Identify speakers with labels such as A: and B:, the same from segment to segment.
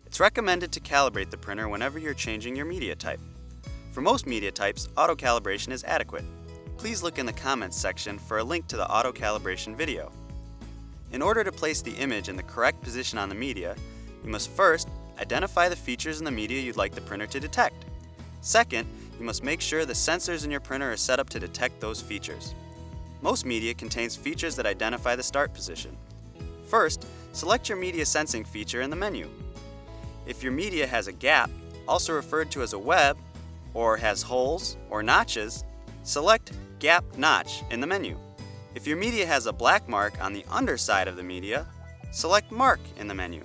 A: It's recommended to calibrate the printer whenever you're changing your media type. For most media types, auto-calibration is adequate. Please look in the comments section for a link to the auto-calibration video. In order to place the image in the correct position on the media, you must first identify the features in the media you'd like the printer to detect. Second, you must make sure the sensors in your printer are set up to detect those features. Most media contains features that identify the start position. First, select your media sensing feature in the menu. If your media has a gap, also referred to as a web, or has holes or notches, select Gap Notch in the menu. If your media has a black mark on the underside of the media, select Mark in the menu.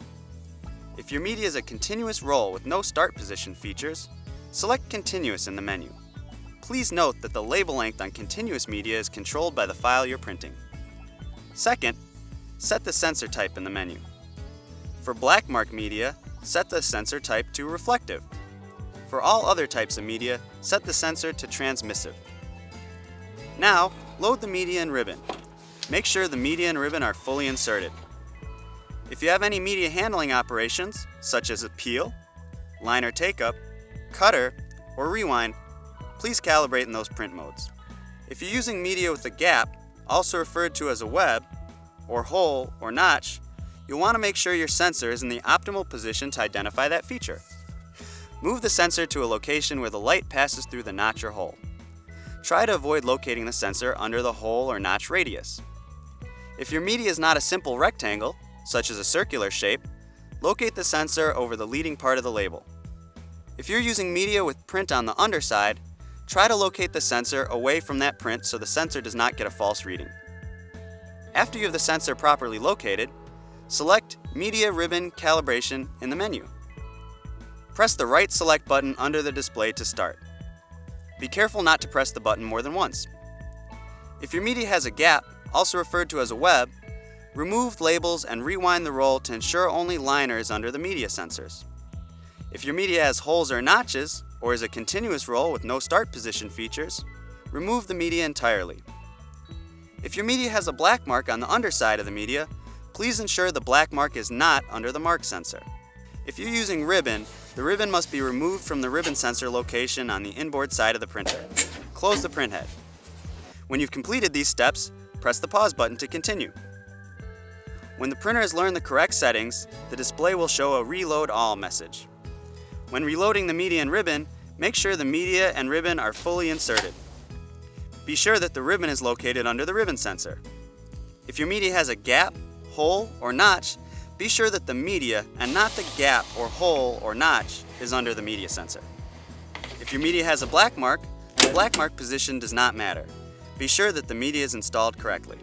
A: If your media is a continuous roll with no start position features, select Continuous in the menu. Please note that the label length on continuous media is controlled by the file you're printing. Second, set the sensor type in the menu. For black mark media, set the sensor type to reflective. For all other types of media, set the sensor to transmissive. Now, load the media and ribbon. Make sure the media and ribbon are fully inserted. If you have any media handling operations, such as a peel, liner take-up, cutter, or rewind, please calibrate in those print modes. If you're using media with a gap, also referred to as a web, or hole, or notch, you'll want to make sure your sensor is in the optimal position to identify that feature. Move the sensor to a location where the light passes through the notch or hole. Try to avoid locating the sensor under the hole or notch radius. If your media is not a simple rectangle, such as a circular shape, locate the sensor over the leading part of the label. If you're using media with print on the underside, try to locate the sensor away from that print so the sensor does not get a false reading. After you have the sensor properly located, select Media Ribbon Calibration in the menu. Press the right select button under the display to start. Be careful not to press the button more than once. If your media has a gap, also referred to as a web, remove labels and rewind the roll to ensure only liner is under the media sensors. If your media has holes or notches, or is a continuous roll with no start position features, remove the media entirely. If your media has a black mark on the underside of the media, please ensure the black mark is not under the mark sensor. If you're using ribbon, the ribbon must be removed from the ribbon sensor location on the inboard side of the printer. Close the printhead. When you've completed these steps, press the pause button to continue. When the printer has learned the correct settings, the display will show a Reload All message. When reloading the media and ribbon, make sure the media and ribbon are fully inserted. Be sure that the ribbon is located under the ribbon sensor. If your media has a gap, hole, or notch, be sure that the media and not the gap or hole or notch is under the media sensor. If your media has a black mark, the black mark position does not matter. Be sure that the media is installed correctly.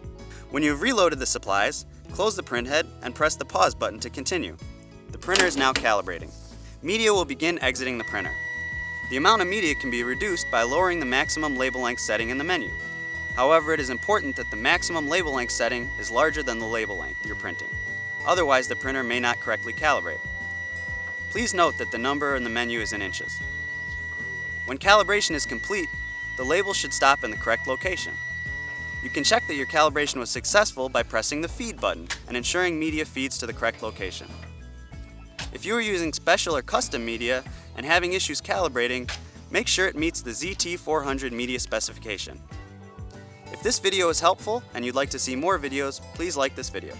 A: When you have reloaded the supplies, close the printhead and press the pause button to continue. The printer is now calibrating. Media will begin exiting the printer. The amount of media can be reduced by lowering the maximum label length setting in the menu. However, it is important that the maximum label length setting is larger than the label length you're printing. Otherwise, the printer may not correctly calibrate. Please note that the number in the menu is in inches. When calibration is complete, the label should stop in the correct location. You can check that your calibration was successful by pressing the Feed button and ensuring media feeds to the correct location. If you are using special or custom media and having issues calibrating, make sure it meets the ZT410 media specification. If this video is helpful and you'd like to see more videos, please like this video.